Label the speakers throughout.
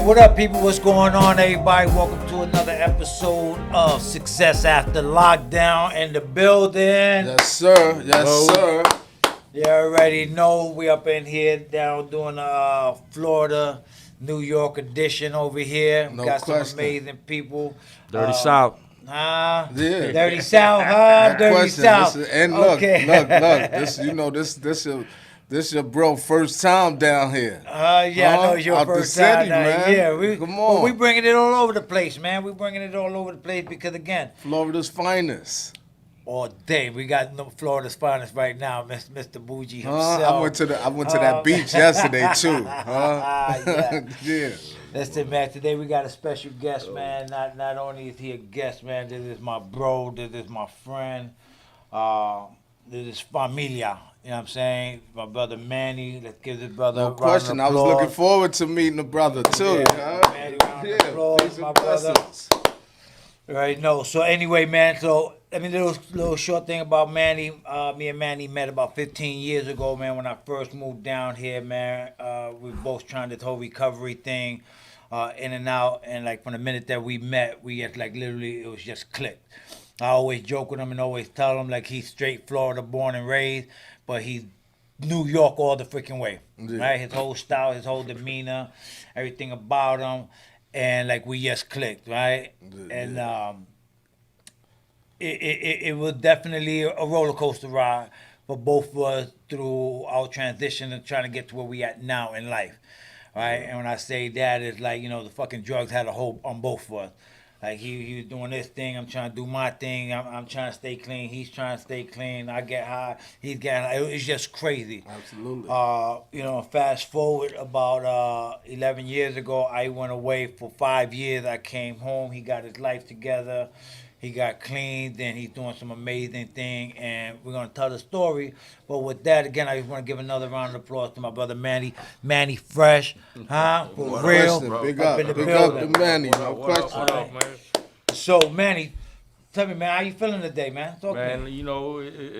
Speaker 1: right, what up, people? What's going on, everybody? Welcome to another episode of Success After Lockdown in the building.
Speaker 2: Yes, sir. Yes, sir.
Speaker 1: You already know we up in here down doing Florida, New York edition over here.
Speaker 2: No
Speaker 1: Got
Speaker 2: question.
Speaker 1: some amazing people.
Speaker 3: Dirty South.
Speaker 2: Yeah.
Speaker 1: Dirty South, huh?
Speaker 2: No
Speaker 1: Dirty
Speaker 2: question.
Speaker 1: South.
Speaker 2: And look. This your bro first time down here.
Speaker 1: I know it's your
Speaker 2: Out
Speaker 1: first
Speaker 2: the city,
Speaker 1: time.
Speaker 2: man.
Speaker 1: Yeah,
Speaker 2: Come on.
Speaker 1: Well, we bringing it all over the place, man. We bringing it all over the place because, again,
Speaker 2: Florida's finest.
Speaker 1: all day. We got Florida's finest right now, Mr. Bougie himself.
Speaker 2: I went to that beach yesterday too. Yeah.
Speaker 1: Listen, man, today we got a special guest, man. Not only is he a guest, man, this is my bro, this is my friend, this is familia. You know what I'm saying? My brother Manny. Let's give this brother
Speaker 2: No
Speaker 1: a round
Speaker 2: question.
Speaker 1: of
Speaker 2: I was
Speaker 1: applause.
Speaker 2: looking forward to meeting the brother too.
Speaker 1: Manny, round of applause,
Speaker 2: peace and
Speaker 1: my brother.
Speaker 2: blessings.
Speaker 1: Right, no. So anyway, man, little short thing about Manny. Me and Manny met about 15 years ago, man, when I first moved down here, man. We were both trying this whole recovery thing, in and out, and like from the minute that we met, we had like literally, it was just clicked. I always joke with him and always tell him like he's straight Florida born and raised, but he's New York all the freaking way, right? His whole style, his whole demeanor, everything about him. And like we just clicked, right? And it was definitely a roller coaster ride for both of us through our transition and trying to get to where we at now in life, right? And when I say that, it's like, the fucking drugs had a hold on both of us. Like he was doing this thing, I'm trying to do my thing. I'm trying to stay clean. He's trying to stay clean. I get high. He's getting high. It's just crazy.
Speaker 2: Absolutely.
Speaker 1: Fast forward about 11 years ago, I went away for 5 years. I came home. He got his life together. He got clean. Then he's doing some amazing thing, and we're gonna tell the story. But with that, again, I just want to give another round of applause to my brother Manny Fresh, huh? For real.
Speaker 2: Big
Speaker 1: up
Speaker 2: up.
Speaker 1: in the
Speaker 2: Big up
Speaker 1: building.
Speaker 2: to Manny. No
Speaker 3: What up,
Speaker 2: question.
Speaker 3: what up, man?
Speaker 1: So, Manny, tell me, man, how you feeling today, man? Talk to
Speaker 3: Man,
Speaker 1: me.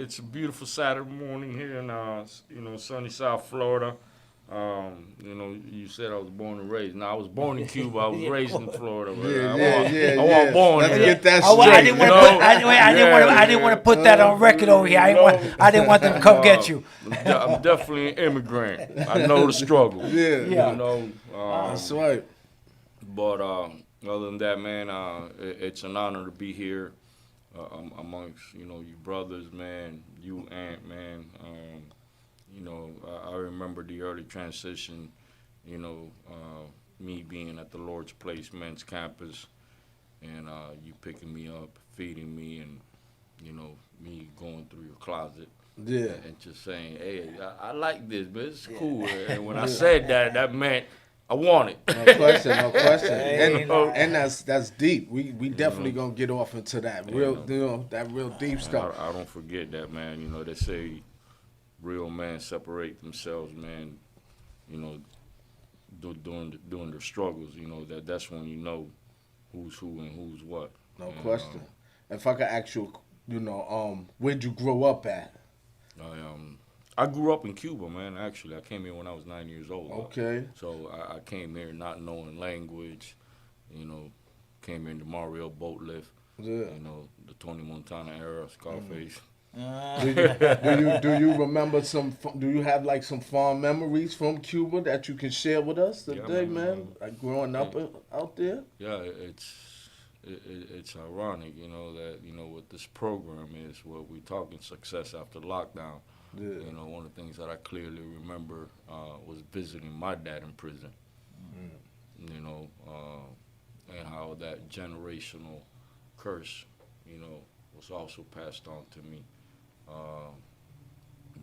Speaker 3: it's a beautiful Saturday morning here in sunny South Florida. You said I was born and raised. Now I was born in Cuba. I was raised in Florida. But I wasn't born
Speaker 2: Let's
Speaker 3: here.
Speaker 2: get that
Speaker 1: I
Speaker 2: straight.
Speaker 1: didn't want to put that on record over here. I didn't want them to come get you.
Speaker 3: I'm definitely an immigrant. I know the struggle.
Speaker 2: Yeah.
Speaker 3: That's
Speaker 2: right.
Speaker 3: But other than that, man, it's an honor to be here amongst you brothers, man. You, Aunt, man. I remember the early transition. Me being at the Lord's Place Men's Campus, and you picking me up, feeding me, and me going through your closet.
Speaker 2: Yeah.
Speaker 3: And just saying, hey, I like this, but it's cool. And when I said that, that meant I want it.
Speaker 2: No question.
Speaker 1: Hey,
Speaker 2: And that's deep. We definitely gonna get off into that real deep stuff.
Speaker 3: I don't forget that, man. They say real men separate themselves, man. During their struggles. That's when you know who's who and who's what.
Speaker 2: No question. If I could ask you, where'd you grow up at?
Speaker 3: I grew up in Cuba, man. Actually, I came here when I was 9 years old.
Speaker 2: Okay.
Speaker 3: So I came here not knowing language. Came here in the Mario boat lift.
Speaker 2: Yeah.
Speaker 3: The Tony Montana era, Scarface.
Speaker 2: Do you remember do you have like some fond memories from Cuba that you can share with us today, man? Like growing up out there?
Speaker 3: Yeah, it's ironic, that what this program is, what we're talking success after lockdown.
Speaker 2: Yeah.
Speaker 3: One of the things that I clearly remember was visiting my dad in prison. And how that generational curse, was also passed on to me.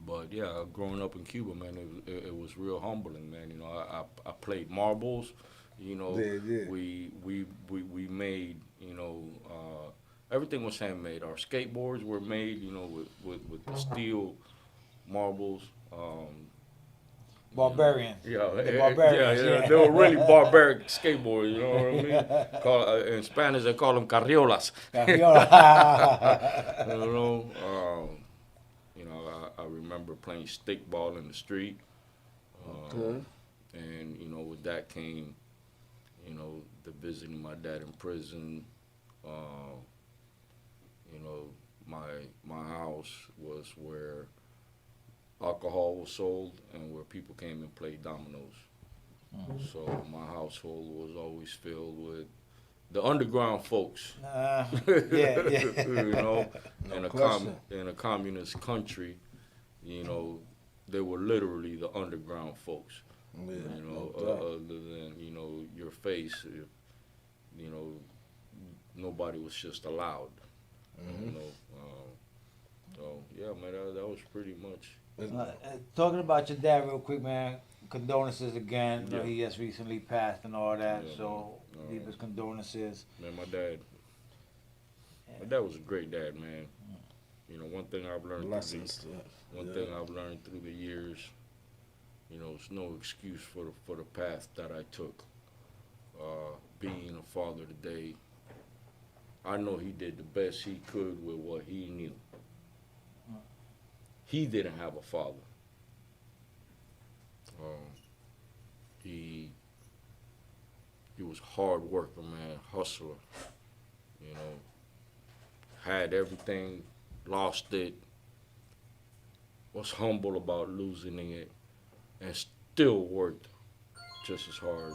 Speaker 3: But yeah, growing up in Cuba, man, it was real humbling, man. I played marbles. We made, everything was handmade. Our skateboards were made, with steel marbles.
Speaker 1: Barbarians.
Speaker 3: Yeah,
Speaker 1: barbarians, yeah.
Speaker 3: They were really barbaric skateboards, you know what I mean? In Spanish, they call them carriolas. I remember playing stickball in the street.
Speaker 2: Okay.
Speaker 3: And, with that came, visiting my dad in prison. You know, my house was where alcohol was sold and where people came and played dominoes. So my household was always filled with the underground folks.
Speaker 1: Yeah.
Speaker 3: You know,
Speaker 2: question.
Speaker 3: in a communist country, you know, they were literally the underground folks.
Speaker 2: Yeah,
Speaker 3: You know,
Speaker 2: no doubt.
Speaker 3: other than, you know, your face, you know, nobody was just allowed. You know, so yeah, man, that was pretty much.
Speaker 1: Talking about your dad real quick, man. Condolences again. You know,
Speaker 3: Yeah.
Speaker 1: he just recently passed and all that.
Speaker 3: Yeah,
Speaker 1: So
Speaker 3: man.
Speaker 1: deepest condolences.
Speaker 3: Man, my dad was a great dad, man. You know, one thing I've learned
Speaker 2: Blessings.
Speaker 3: one thing I've learned through the years, you know, it's no excuse for the path that I took. Being a father today, I know he did the best he could with what he knew. He didn't have a father. He was hard worker, man, hustler. You know, had everything, lost it, was humble about losing it, and still worked just as hard.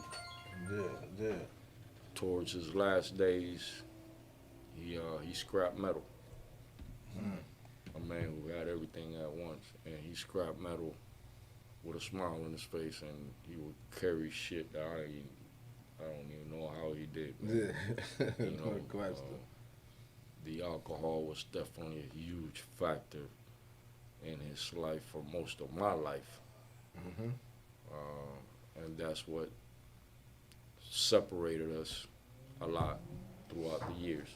Speaker 2: Yeah.
Speaker 3: Towards his last days, he scrapped metal. A man who had everything at once, and he scrapped metal with a smile on his face, and he would carry shit that I don't even know how he did. Man.
Speaker 2: Yeah.
Speaker 3: You know,
Speaker 2: No question.
Speaker 3: the alcohol was definitely a huge factor in his life for most of my life. And that's what separated us a lot throughout the years.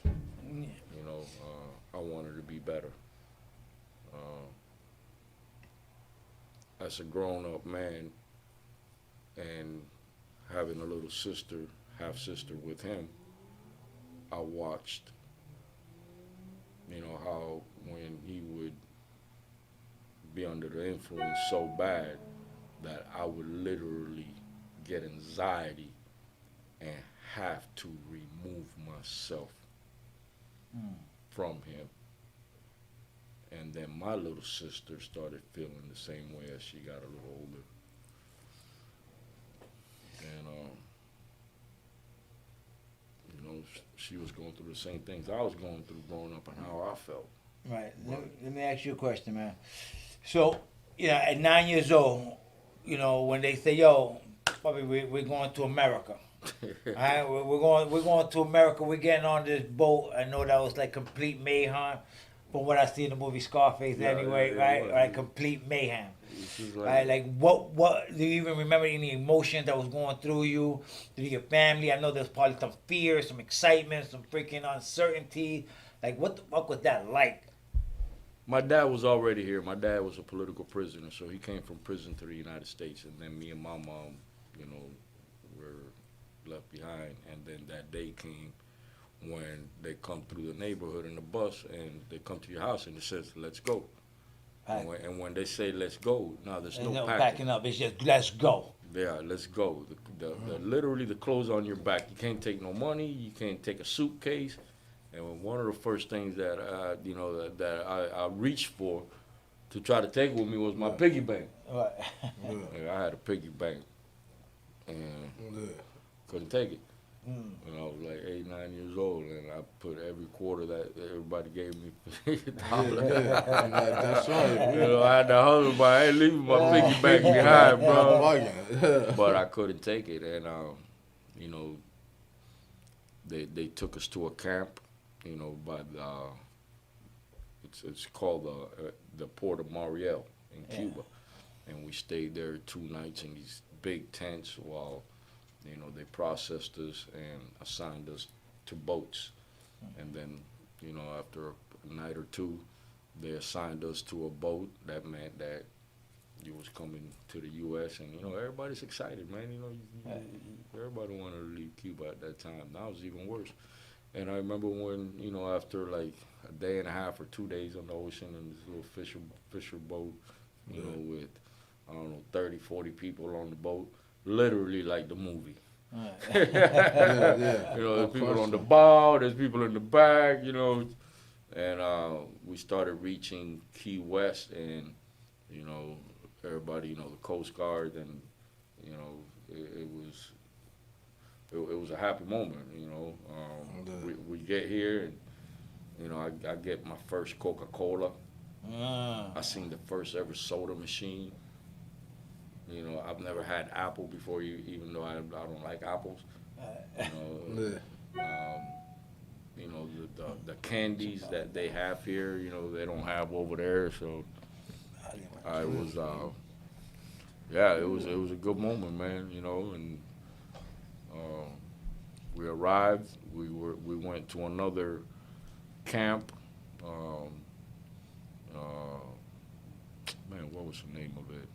Speaker 3: You know, I wanted to be better. As a grown-up man and having a little sister, half-sister with him, I watched, you know, how when he would be under the influence so bad that I would literally get anxiety and have to remove myself from him. And then my little sister started feeling the same way as she got a little older. And, you know, she was going through the same things I was going through growing up and how I felt.
Speaker 1: Right. Let me ask you a question, man. So, you know, at 9 years old, you know, when they say, "Yo, Bobby, we're going to America," all right, we're going to America. We're getting on this boat. I know that was like complete mayhem, from what I see in the movie Scarface.
Speaker 3: Yeah,
Speaker 1: anyway,
Speaker 3: yeah,
Speaker 1: right?
Speaker 3: was.
Speaker 1: Right, complete mayhem.
Speaker 3: This is
Speaker 1: Right, like what do you even remember any emotions that was going through you, through your family? I know there's probably some fear, some excitement, some freaking uncertainty. Like what the fuck was that like?
Speaker 3: My dad was already here. My dad was a political prisoner, so he came from prison to the United States, and then me and my mom, you know, were left behind. And then that day came when they come through the neighborhood in the bus, and they come to your house, and it says, "Let's go." And when they say "let's go," now there's no packing.
Speaker 1: Up. It's just let's go.
Speaker 3: Yeah, let's go. Literally the clothes on your back. You can't take no money. You can't take a suitcase. And one of the first things that I reached for to try to take with me was my piggy bank.
Speaker 1: Right.
Speaker 3: I had a piggy bank, and couldn't take it. When I was like 8, 9 years old, and I put every quarter that everybody gave me $50.
Speaker 2: That's right.
Speaker 3: You know, I had to hustle, but I ain't leaving my piggy bank behind, bro. But I couldn't take it, and you know, they took us to a camp, you know, by the it's called the Port of Mariel in Cuba, and we stayed there 2 nights in these big tents while, you know, they processed us and assigned us to boats. And then, you know, after a night or two, they assigned us to a boat. That meant that you was coming to the U.S. and, you know, everybody's excited, man. You know, everybody wanted to leave Cuba at that time. Now it's even worse. And I remember when, you know, after like a day and a half or 2 days on the ocean in this little fisher boat, you know, with, I don't know, 30, 40 people on the boat, literally like the movie.
Speaker 2: Yeah.
Speaker 3: You know, there's
Speaker 2: Of
Speaker 3: people
Speaker 2: course
Speaker 3: on the
Speaker 2: so.
Speaker 3: bow, there's people in the back, you know, and we started reaching Key West, and you know, everybody, you know, the Coast Guard, and you know, it was a happy moment, you know. We get here, and you know, I get my first Coca-Cola. I seen the first ever soda machine. You know, I've never had apple before, even though I don't like apples. You know, you know the candies that they have here, you know, they don't have over there. So I was, yeah, it was a good moment, man. You know, and uh, we arrived. We went to another camp. Um, Man, what was the name of it?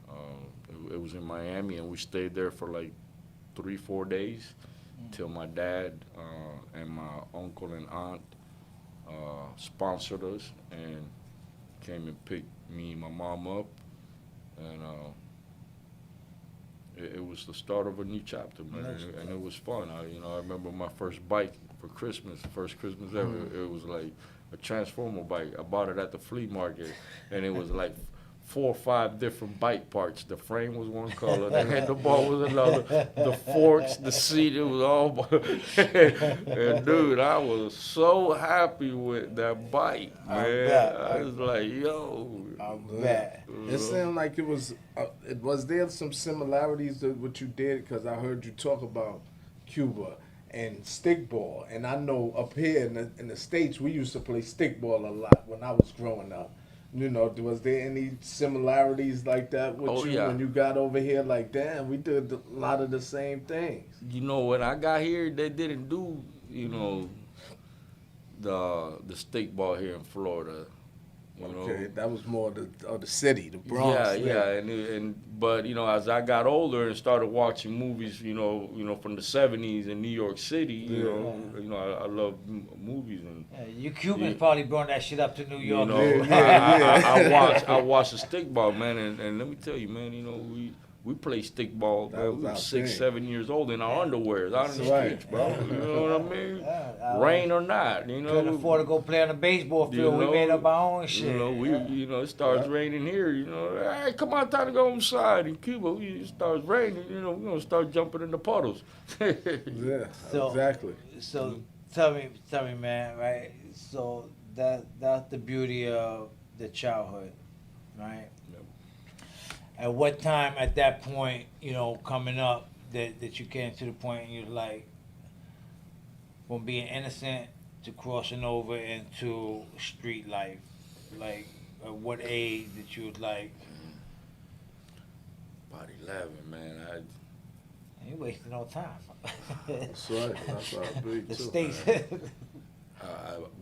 Speaker 3: It was in Miami, and we stayed there for like 3-4 days till my dad and my uncle and aunt sponsored us and came and picked me and my mom up, and it was the start of a new chapter, man, and it was fun. I remember my first bike for Christmas, first Christmas ever. It was like a transformer bike. I bought it at the flea market, and it was like 4 or 5 different bike parts. The frame was one color, the handlebar was another, the forks, the seat, it was all. And dude, I was so happy with that bike, man. I was like, yo.
Speaker 1: I bet.
Speaker 2: It sounded like it was. Was there some similarities to what you did? Because I heard you talk about Cuba and stickball, and I know up here in the States we used to play stickball a lot when I was growing up. You know, was there any similarities like that with you when you got over here? Like, damn, we did a lot of the same things.
Speaker 3: You know, when I got here, they didn't do, you know, the stickball here in Florida. You
Speaker 2: Okay,
Speaker 3: know?
Speaker 2: that was more the city, the Bronx.
Speaker 3: Yeah, but you know, as I got older and started watching movies, you know, from the '70s in New York City, you know, I love movies, and
Speaker 1: You Cubans probably brought that shit up to New
Speaker 3: you
Speaker 1: York.
Speaker 3: know, I watched the stickball, man, and let me tell you, man, you know, we play stickball, man. We were 6, 7 years old in our underwears out in the streets, bro. You know what I mean? Rain or not, you know.
Speaker 1: Couldn't afford to go play on the baseball field. We made up our own shit.
Speaker 3: You know, it starts raining here. You know, hey, come on, time to go inside. In Cuba, it starts raining. You know, we're gonna start jumping in the puddles.
Speaker 2: Yeah,
Speaker 1: So-
Speaker 2: exactly.
Speaker 1: So tell me, man, right? So that's the beauty of the childhood, right?
Speaker 3: Yep.
Speaker 1: At what time at that point, you know, coming up, that you came to the point and you're like, from being innocent to crossing over into street life? Like, at what age that you was like,
Speaker 3: About 11, man.
Speaker 1: you wasting no time.
Speaker 2: That's right. That's our big
Speaker 1: The
Speaker 2: too.
Speaker 1: states.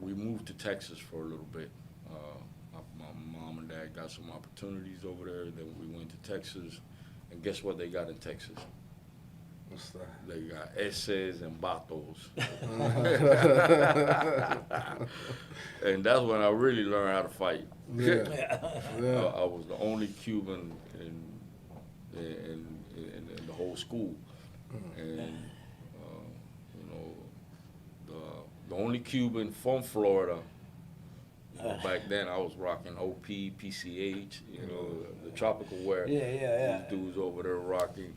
Speaker 3: We moved to Texas for a little bit. My mom and dad got some opportunities over there. Then we went to Texas, and guess what they got in Texas?
Speaker 2: What's that?
Speaker 3: They got S's and Batos. And that's when I really learned how to fight.
Speaker 2: Yeah.
Speaker 3: I was the only Cuban in the whole school, and you know, the only Cuban from Florida. You know, back then I was rocking OP, PCH, you know, the tropical wear.
Speaker 1: Yeah.
Speaker 3: These dudes over there rocking,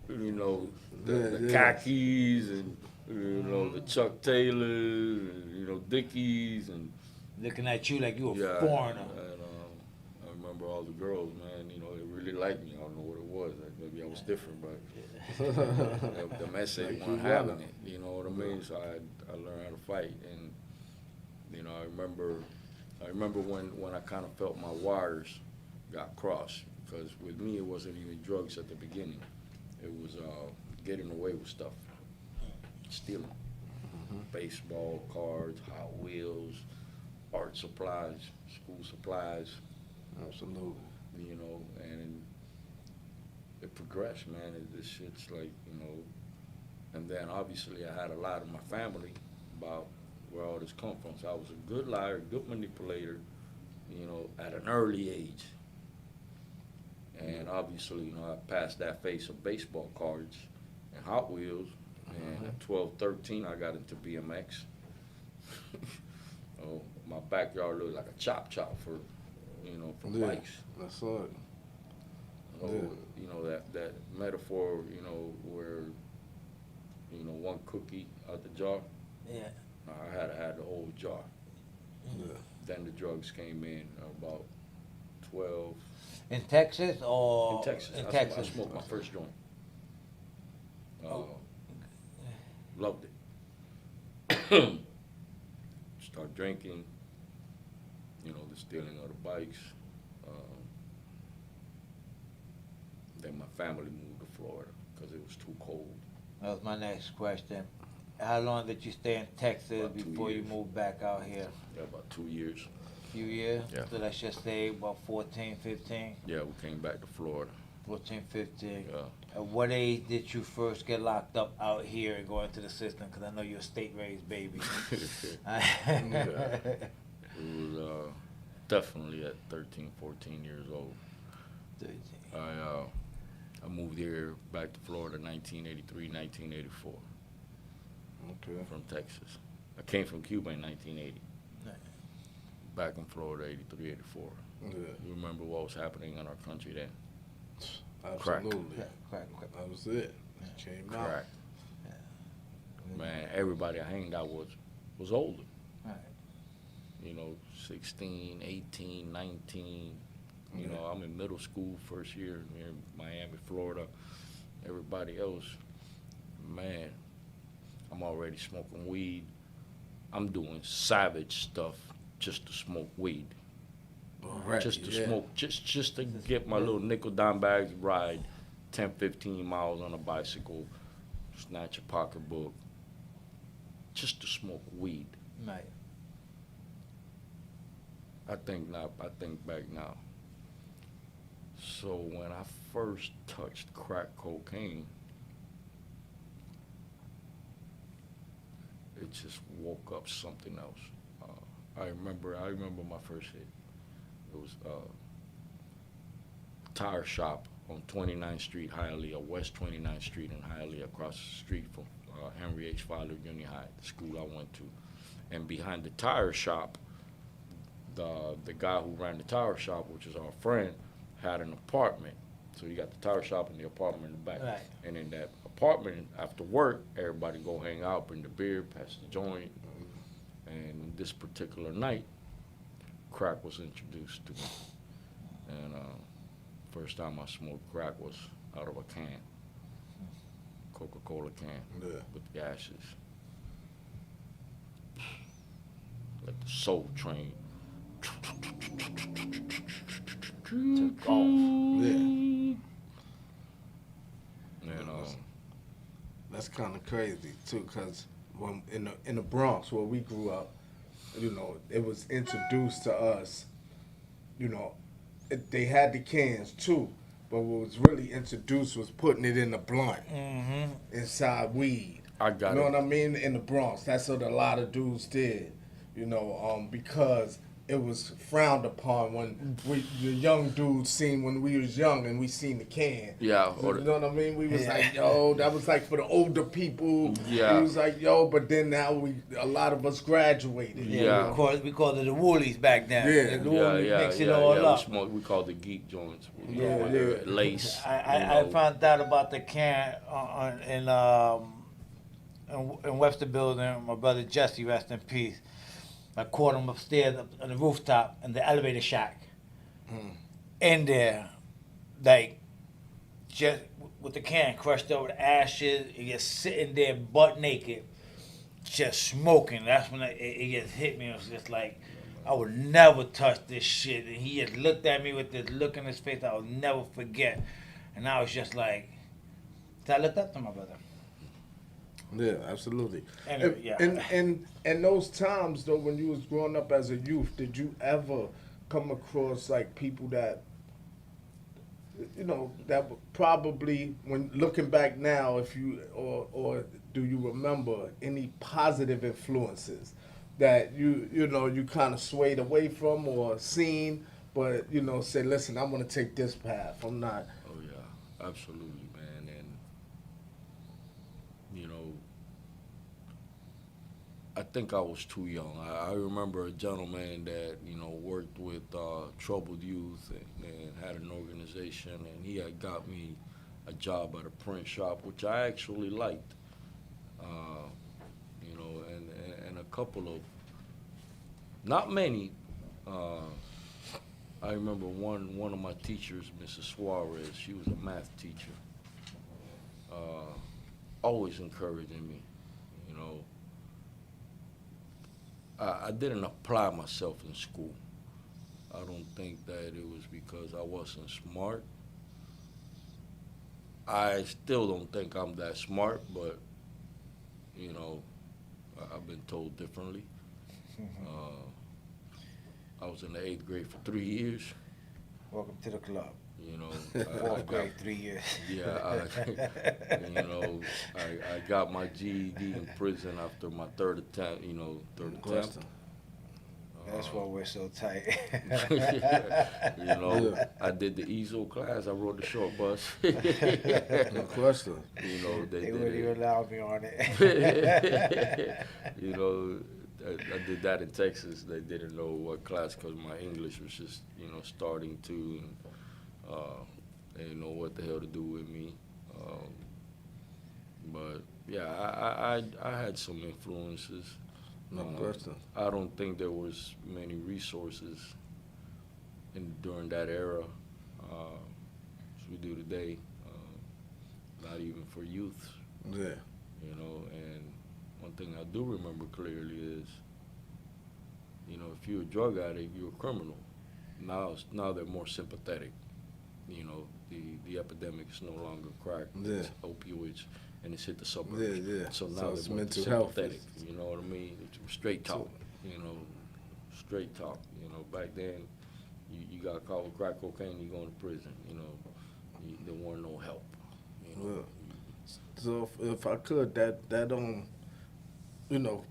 Speaker 3: you know, the
Speaker 2: Yeah.
Speaker 3: khakis, and you know, the Chuck Taylors, and, you know, Dickies, and
Speaker 1: Looking at you like you a
Speaker 3: yeah,
Speaker 1: foreigner.
Speaker 3: and I remember all the girls, man. You know, they really liked me. I don't know what it was. Like, maybe I was different, but the message
Speaker 2: Like
Speaker 3: wasn't
Speaker 2: you
Speaker 3: having
Speaker 2: wanna.
Speaker 3: it. You know what I mean? So I learned how to fight, and you know, I remember when I kind of felt my wires got crossed, because with me it wasn't even drugs at the beginning. It was getting away with stuff, stealing, baseball cards, Hot Wheels, art supplies, school supplies.
Speaker 2: Absolutely.
Speaker 3: You know, and it progressed, man. This shit's like, you know, and then obviously I had a lot of my family about where all this come from. So I was a good liar, good manipulator, you know, at an early age. And obviously, you know, I passed that phase of baseball cards and Hot Wheels. And at 12, 13, I got into BMX. Oh, my backyard looked like a chop for bikes.
Speaker 2: That's right.
Speaker 3: Oh, you know that metaphor, where one cookie out the jar.
Speaker 1: Yeah.
Speaker 3: I had the whole jar.
Speaker 2: Yeah.
Speaker 3: Then the drugs came in about 12.
Speaker 1: In Texas or
Speaker 3: In Texas.
Speaker 1: In
Speaker 3: I
Speaker 1: Texas.
Speaker 3: smoked my first joint.
Speaker 1: Oh.
Speaker 3: Loved it. Start drinking. The stealing of the bikes. Then my family moved to Florida because it was too cold.
Speaker 1: That was my next question. How long did you stay in Texas
Speaker 3: About 2
Speaker 1: before you
Speaker 3: years.
Speaker 1: moved back out here?
Speaker 3: Yeah, about 2 years.
Speaker 1: Few years?
Speaker 3: Yeah.
Speaker 1: So let's just say about 14, 15?
Speaker 3: Yeah, we came back to Florida.
Speaker 1: 14, 15.
Speaker 3: Yeah.
Speaker 1: At what age did you first get locked up out here and go into the system? Because I know you're a state-raised baby.
Speaker 3: It was definitely at 13, 14 years old.
Speaker 1: 13.
Speaker 3: I moved here back to Florida 1983, 1984
Speaker 2: Okay.
Speaker 3: from Texas. I came from Cuba in 1980.
Speaker 1: Right.
Speaker 3: Back in Florida, 83, 84.
Speaker 2: Yeah.
Speaker 3: You remember what was happening in our country then?
Speaker 2: Absolutely.
Speaker 1: Crack.
Speaker 2: That was it. Came out.
Speaker 3: Crack. Man, everybody I hanged out with was older.
Speaker 1: Right.
Speaker 3: 16, 18, 19. I'm in middle school first year here in Miami, Florida. Everybody else, man, I'm already smoking weed. I'm doing savage stuff just to smoke weed.
Speaker 2: Right,
Speaker 3: Just to
Speaker 2: yeah.
Speaker 3: smoke, just to get my little nickel dime bags, ride 10, 15 miles on a bicycle, snatch a pocketbook, just to smoke weed.
Speaker 1: Right.
Speaker 3: I think back now. So when I first touched crack cocaine, it just woke up something else. I remember my first hit. It was a tire shop on 29th Street, Hialeah, West 29th Street in Hialeah, across the street from Henry H. Fowler Junior High, the school I went to. And behind the tire shop, the guy who ran the tire shop, which is our friend, had an apartment. So you got the tire shop and the apartment in the back.
Speaker 1: Right.
Speaker 3: And in that apartment, after work, everybody go hang out, bring the beer, pass the joint. And this particular night, crack was introduced to me. And first time I smoked crack was out of a can, Coca-Cola can, with the ashes. Let the soul train
Speaker 1: Took off.
Speaker 2: Yeah.
Speaker 3: And
Speaker 2: That's kind of crazy too, cause when in the Bronx where we grew up, it was introduced to us. They had the cans too, but what was really introduced was putting it in a blunt inside weed.
Speaker 3: I got
Speaker 2: You know
Speaker 3: it.
Speaker 2: what I mean? In the Bronx, that's what a lot of dudes did. Because it was frowned upon when the young dudes seen when we was young and we seen the can.
Speaker 3: Yeah.
Speaker 2: You know what I mean? We was like, yo, that was like for the older people.
Speaker 3: Yeah.
Speaker 2: We was like, yo, but then now a lot of us graduated.
Speaker 3: Yeah.
Speaker 1: We called it the woolies back then.
Speaker 2: Yeah.
Speaker 1: The woolies mix it
Speaker 3: yeah.
Speaker 1: all up.
Speaker 3: We called the geek joints.
Speaker 2: Yeah.
Speaker 3: Lace.
Speaker 1: I found out about the can in Webster Building. My brother Jesse, rest in peace. I caught him upstairs on the rooftop in the elevator shack. In there, like, just with the can crushed over the ashes, and just sitting there butt naked, just smoking. That's when it just hit me. It was just like, I would never touch this shit. And he just looked at me with this look in his face I will never forget. And I was just like, so I looked up to my brother.
Speaker 2: Yeah, absolutely.
Speaker 1: Anyway, yeah.
Speaker 2: And those times though, when you was growing up as a youth, did you ever come across like people that that would probably, when looking back now, if you or do you remember any positive influences that you kind of swayed away from or seen, but say, listen, I'm gonna take this path. I'm not.
Speaker 3: Oh yeah, absolutely, man. And I think I was too young. I remember a gentleman that worked with troubled youth and had an organization, and he had got me a job at a print shop, which I actually liked. And a couple of, not many. I remember one of my teachers, Mrs. Suarez. She was a math teacher. Always encouraging me. You know, I didn't apply myself in school. I don't think that it was because I wasn't smart. I still don't think I'm that smart, but I've been told differently. I was in the 8th grade for 3 years.
Speaker 1: Welcome to the club.
Speaker 3: Fourth
Speaker 1: grade, 3 years.
Speaker 3: Yeah, I got my GED in prison after my third attempt.
Speaker 1: That's why we're so tight.
Speaker 3: I did the ESO class. I rode the short bus.
Speaker 2: No question.
Speaker 1: They wouldn't even allow me on it.
Speaker 3: I did that in Texas. They didn't know what class because my English was just, starting to, and they didn't know what the hell to do with me. But yeah, I had some influences.
Speaker 2: No question.
Speaker 3: I don't think there was many resources during that era as we do today. Not even for youth.
Speaker 2: Yeah.
Speaker 3: And one thing I do remember clearly is, if you're a drug addict, you're a criminal. Now they're more sympathetic. The epidemic is no longer crack, it's opioids, and it's hit the suburbs.
Speaker 2: Yeah.
Speaker 3: So now
Speaker 2: it's
Speaker 3: they're more
Speaker 2: mental health.
Speaker 3: sympathetic. You know what I mean? It's straight talk. Straight talk. Back then, you got caught with crack cocaine, you going to prison. There weren't no help.
Speaker 2: Well, so if I could, that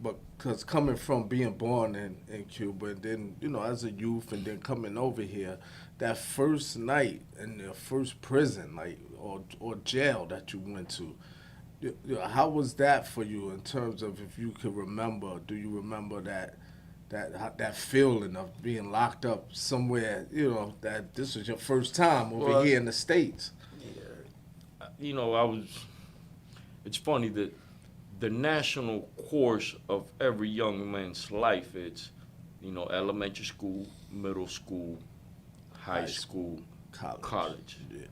Speaker 2: but because coming from being born in Cuba, and then, as a youth, and then coming over here, that first night in the first prison, or jail that you went to, how was that for you in terms of, if you could remember, do you remember that feeling of being locked up somewhere, that this was your first time over here in the States?
Speaker 3: Yeah. It's funny that the national course of every young man's life, it's, elementary school, middle school, high school, college.
Speaker 2: Yeah.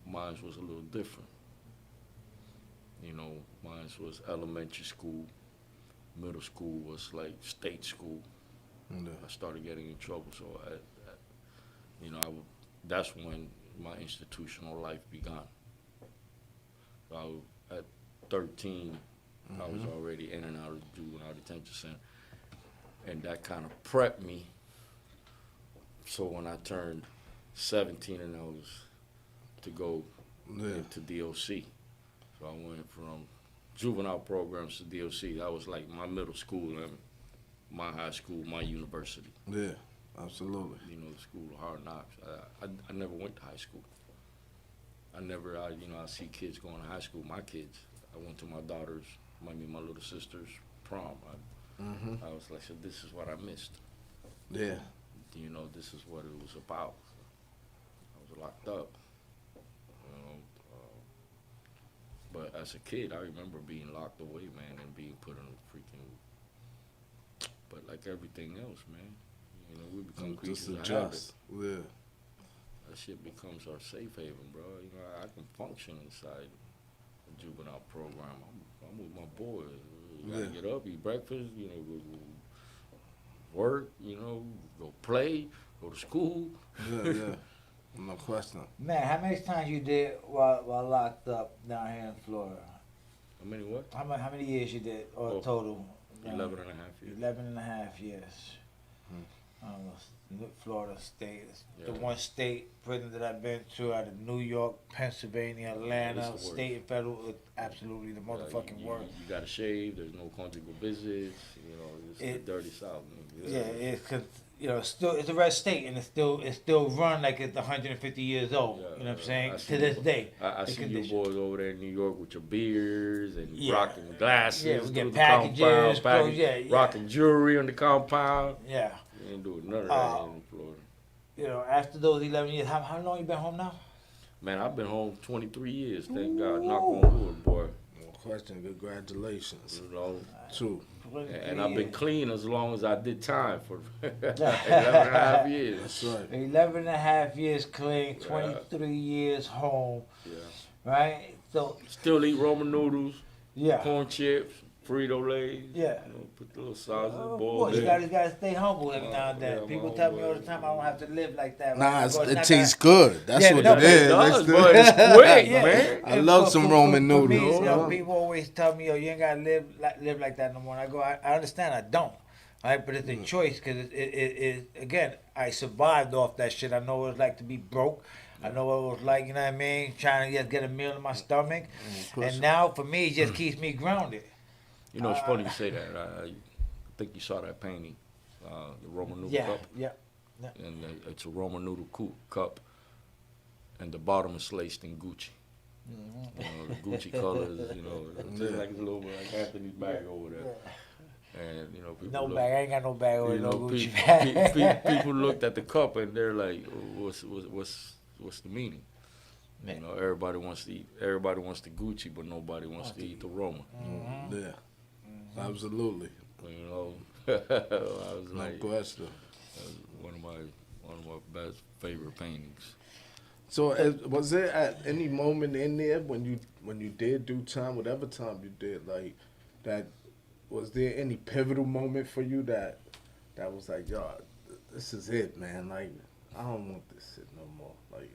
Speaker 3: Mine was a little different. Mine was elementary school, middle school was like state school.
Speaker 2: Yeah.
Speaker 3: I started getting in trouble, so that's when my institutional life began. So at 13, I was already in and out of the juvenile detention center, and that kind of prepped me. So when I turned 17, and I was to go into DOC, so I went from juvenile programs to DOC. That was like my middle school and my high school, my university.
Speaker 2: Yeah, absolutely.
Speaker 3: The school of hard knocks. I never went to high school. I see kids going to high school. My kids, I went to my daughter's, my little sister's prom. I was like, so this is what I missed.
Speaker 2: Yeah.
Speaker 3: This is what it was about. I was locked up. But as a kid, I remember being locked away, man, and being put in a freaking. But like everything else, man, we become creatures of habit.
Speaker 2: Yeah.
Speaker 3: That shit becomes our safe haven, bro. I can function inside a juvenile program. I'm with my boys. You gotta get up, eat breakfast, go work, go play, go to school.
Speaker 2: Yeah. No question.
Speaker 1: Man, how many times you did while locked up down here in Florida?
Speaker 3: How many what?
Speaker 1: How many years you did, or total?
Speaker 3: 11 and a half years.
Speaker 1: 11 and a half years. Florida State. The one state prison that I've been to out of New York, Pennsylvania, Atlanta, state and federal, absolutely the motherfucking worst.
Speaker 3: You gotta shave, there's no conjugal visits, it's the dirty South.
Speaker 1: you know, it's a red state, and it's still run like it's 150 years old.
Speaker 3: Yeah,
Speaker 1: You know what I'm saying?
Speaker 3: I
Speaker 1: To this day,
Speaker 3: I
Speaker 1: the
Speaker 3: see you
Speaker 1: condition.
Speaker 3: boys over there in New York with your beers and
Speaker 1: Yeah.
Speaker 3: rocking glasses
Speaker 1: Yeah, we
Speaker 3: through
Speaker 1: get
Speaker 3: the
Speaker 1: packages,
Speaker 3: compound,
Speaker 1: clothes, yeah.
Speaker 3: rocking jewelry on the compound.
Speaker 1: Yeah.
Speaker 3: You ain't doing none of that here in Florida.
Speaker 1: You know, after those 11 years, how long you been home now?
Speaker 3: Man, I've been home 23 years. Thank God. Knock on wood, boy.
Speaker 2: No question. Congratulations.
Speaker 3: You know,
Speaker 2: True.
Speaker 3: and I've been clean as long as I did time for 11 and a half years.
Speaker 2: That's right.
Speaker 1: 11 and a half years clean, 23 years home,
Speaker 3: Yeah.
Speaker 1: right? So,
Speaker 3: Still eat Roman noodles,
Speaker 1: yeah.
Speaker 3: corn chips, Frito Lays.
Speaker 1: Yeah.
Speaker 3: You know, put the little sausage
Speaker 1: Of
Speaker 3: balls
Speaker 1: course, you
Speaker 3: in.
Speaker 1: gotta stay humble every now and then.
Speaker 3: Yeah,
Speaker 1: People
Speaker 3: my
Speaker 1: tell me all the
Speaker 3: homeboy,
Speaker 1: time I don't have to live like that.
Speaker 2: Nah,
Speaker 1: Because
Speaker 2: it
Speaker 1: not
Speaker 2: tastes
Speaker 1: gonna-
Speaker 2: good. That's
Speaker 1: Yeah,
Speaker 2: what
Speaker 1: no,
Speaker 2: it
Speaker 1: it
Speaker 2: is.
Speaker 3: does,
Speaker 2: That's the-
Speaker 3: but it's quick,
Speaker 1: Yeah.
Speaker 3: man.
Speaker 2: I love some Roman
Speaker 1: For me,
Speaker 2: noodles.
Speaker 1: you know,
Speaker 2: Yeah.
Speaker 1: people always tell me, "Yo, you ain't gotta live like that no more." And I go, I understand, I don't, right? But it's a choice because it again, I survived off that shit. I know what it's like to be broke. I know what it was like, you know what I mean, trying to just get a meal in my stomach. And now for me, it just keeps me grounded.
Speaker 3: You know, it's funny you say that. I think you saw that painting, the Roman noodle
Speaker 1: Yeah,
Speaker 3: cup.
Speaker 1: yeah.
Speaker 3: And it's a Roman noodle cup, and the bottom is laced in Gucci. You know, the Gucci colors, you know, just like a little bit like Anthony's bag over there. And, you know, people
Speaker 1: No
Speaker 3: look,
Speaker 1: bag, I ain't got no bag over
Speaker 3: you
Speaker 1: no
Speaker 3: know,
Speaker 1: Gucci bag.
Speaker 3: people looked at the cup and they're like, what's the meaning? You know, everybody wants to eat. Everybody wants the Gucci, but nobody wants to eat the Roma.
Speaker 2: Yeah. Absolutely.
Speaker 3: You know, I was
Speaker 2: No
Speaker 3: like,
Speaker 2: question.
Speaker 3: one of my best favorite paintings.
Speaker 2: So, was there at any moment in there when you did do time, whatever time you did, like that? Was there any pivotal moment for you that was like, yo, this is it, man? Like, I don't want this shit no more. Like,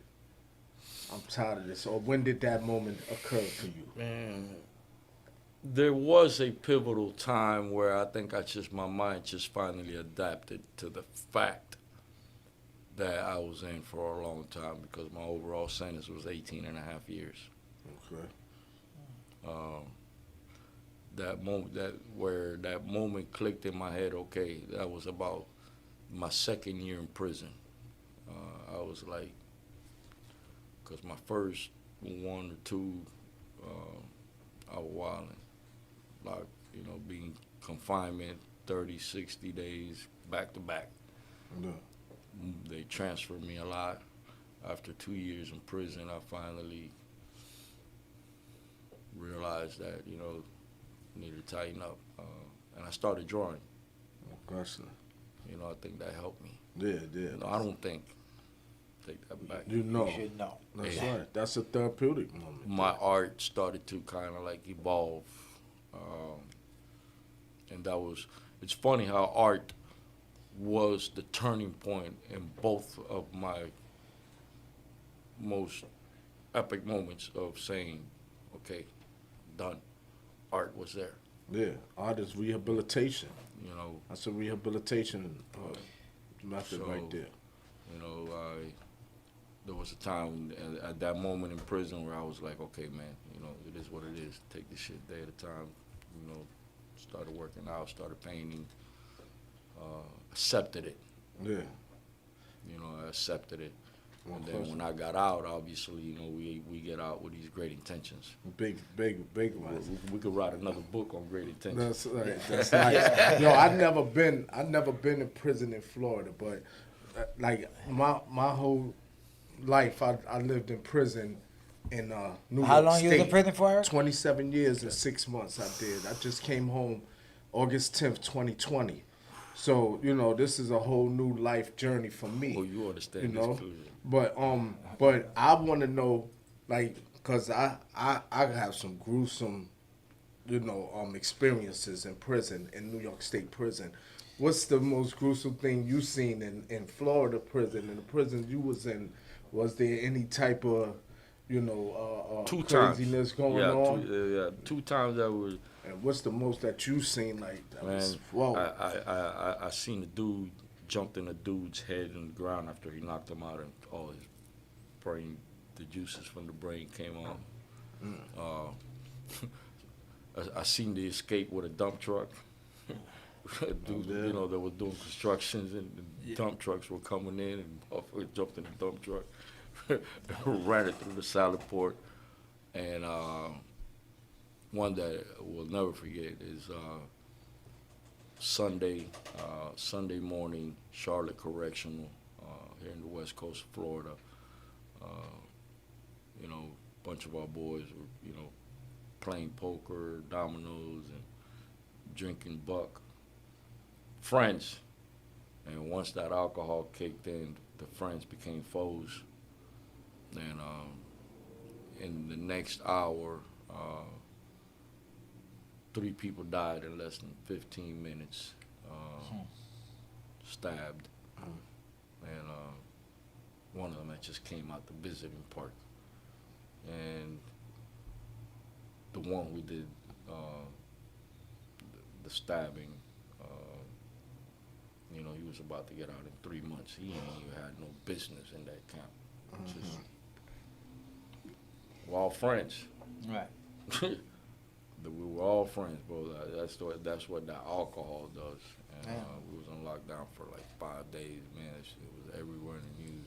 Speaker 2: I'm tired of this. Or when did that moment occur for you?
Speaker 3: Man, there was a pivotal time where I think my mind just finally adapted to the fact that I was in for a long time because my overall sentence was 18 and a half years.
Speaker 2: Okay.
Speaker 3: That moment clicked in my head, okay, that was about my second year in prison. I was like, because my first one or two, I was wilding. Like, you know, being confinement 30, 60 days back to back.
Speaker 2: Yeah.
Speaker 3: They transferred me a lot. After 2 years in prison, I finally realized that, you know, I needed to tighten up. And I started drawing.
Speaker 2: No question.
Speaker 3: You know, I think that helped me.
Speaker 2: Yeah.
Speaker 3: You know, I don't think. Take that back.
Speaker 2: You know.
Speaker 1: You should know.
Speaker 2: That's
Speaker 3: Yeah.
Speaker 2: right. That's a therapeutic moment.
Speaker 3: My art started to kind of like evolve. And that was, it's funny how art was the turning point in both of my most epic moments of saying, okay, done. Art was there.
Speaker 2: Yeah. Art is rehabilitation.
Speaker 3: You know,
Speaker 2: That's a rehabilitation method
Speaker 3: So-
Speaker 2: right there.
Speaker 3: you know, there was a time at that moment in prison where I was like, okay, man, you know, it is what it is. Take this shit day at a time. You know, started working out, started painting, accepted it.
Speaker 2: Yeah.
Speaker 3: You know, I accepted it. And
Speaker 2: Okay.
Speaker 3: then when I got out, obviously, you know, we get out with these great intentions.
Speaker 2: Big ones.
Speaker 3: We could write another book on great intentions.
Speaker 2: That's right. That's nice. Yo, I've never been in prison in Florida, but like my whole life, I lived in prison in New York
Speaker 1: How long
Speaker 2: State.
Speaker 1: you was in prison for, Eric?
Speaker 2: 27 years and 6 months I did. I just came home August 10th, 2020. So, you know, this is a whole new life journey for me.
Speaker 3: Oh, you understand
Speaker 2: You
Speaker 3: this
Speaker 2: know?
Speaker 3: clearly.
Speaker 2: But I want to know, like, cause I have some gruesome, you know, experiences in prison, in New York State prison. What's the most gruesome thing you seen in Florida prison? In the prison you was in, was there any type of, you know,
Speaker 3: Two
Speaker 2: craziness
Speaker 3: times.
Speaker 2: going on?
Speaker 3: Yeah, 2 times that was.
Speaker 2: And what's the most that you seen, like, that
Speaker 3: Man,
Speaker 2: was, whoa.
Speaker 3: I seen a dude jumped in a dude's head in the ground after he knocked him out, and all his brain, the juices from the brain came out. I seen the escape with a dump truck. dudes, you know, that were doing constructions, and dump trucks were coming in, and motherfuckers jumped in the dump truck, ran it through the salad port. And one that we'll never forget is Sunday morning, Charlotte Correctional, here in the West Coast of Florida. You know, a bunch of our boys were, you know, playing poker, dominoes, and drinking buck. Friends. And once that alcohol kicked in, the friends became foes. And in the next hour, 3 people died in less than 15 minutes, stabbed. And one of them that just came out the visiting park. And the one who did the stabbing, you know, he was about to get out in 3 months. He ain't even had no business in that camp. Just, we're all friends.
Speaker 1: Right.
Speaker 3: We were all friends, bro. That's what that alcohol does. And we was on lockdown for like 5 days, man. It was everywhere in the news.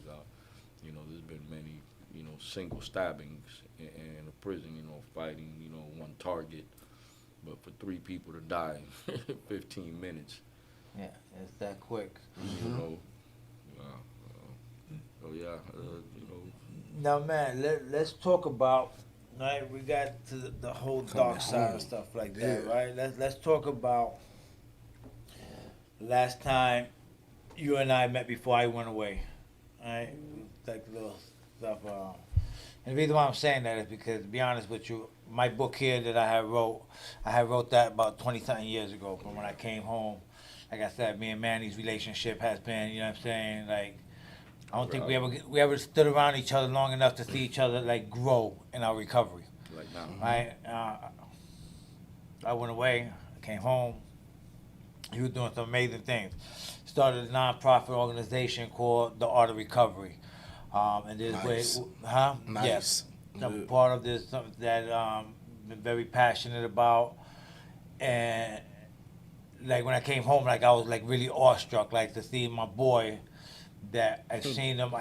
Speaker 3: You know, there's been many, you know, single stabbings in a prison, you know, fighting, you know, one target. But for 3 people to die in 15 minutes.
Speaker 1: Yeah, it's that quick.
Speaker 3: You know. Oh yeah, you know.
Speaker 1: Now, man, let's talk about. Right, we got to the whole dark side and stuff like that, right? Let's talk about last time you and I met before I went away, right? Like little stuff. And the reason why I'm saying that is because, to be honest with you, my book here that I wrote that about 20-something years ago. From when I came home, like I said, me and Manny's relationship has been, you know what I'm saying, like. I don't think we ever stood around each other long enough to see each other like grow in our recovery.
Speaker 3: Like now.
Speaker 1: Right? I went away, I came home. He was doing some amazing things. Started a nonprofit organization called The Art of Recovery. And this way,
Speaker 2: Nice.
Speaker 1: Yes. I'm part of this, something that been very passionate about. And like when I came home, like I was like really awestruck, like to see my boy. That I seen them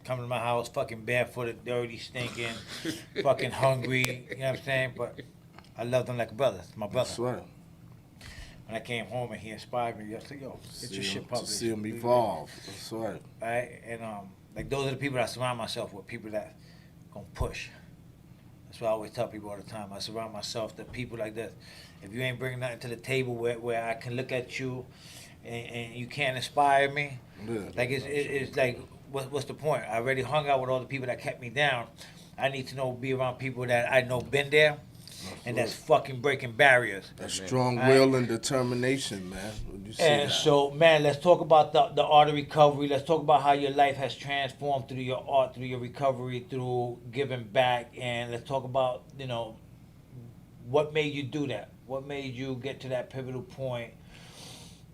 Speaker 1: coming to my house, fucking barefooted, dirty, stinking, fucking hungry. You know what I'm saying? But I loved him like a brother. It's my brother.
Speaker 2: That's right.
Speaker 1: When I came home and he inspired me, I said, "Yo, get your shit published."
Speaker 2: To see him evolve. That's right.
Speaker 1: Right, and like those are the people that I surround myself with. People that gonna push. That's what I always tell people all the time. I surround myself with people like this. If you ain't bringing nothing to the table where I can look at you. And you can't inspire me.
Speaker 2: Yeah.
Speaker 1: Like it's like what's the point? I already hung out with all the people that kept me down. I need to be around people that I know been there, and that's fucking breaking barriers.
Speaker 2: That strong will and determination, man. You see
Speaker 1: And
Speaker 2: that.
Speaker 1: so, man, let's talk about the art of recovery. Let's talk about how your life has transformed through your art, through your recovery, through giving back, and let's talk about what made you do that. What made you get to that pivotal point?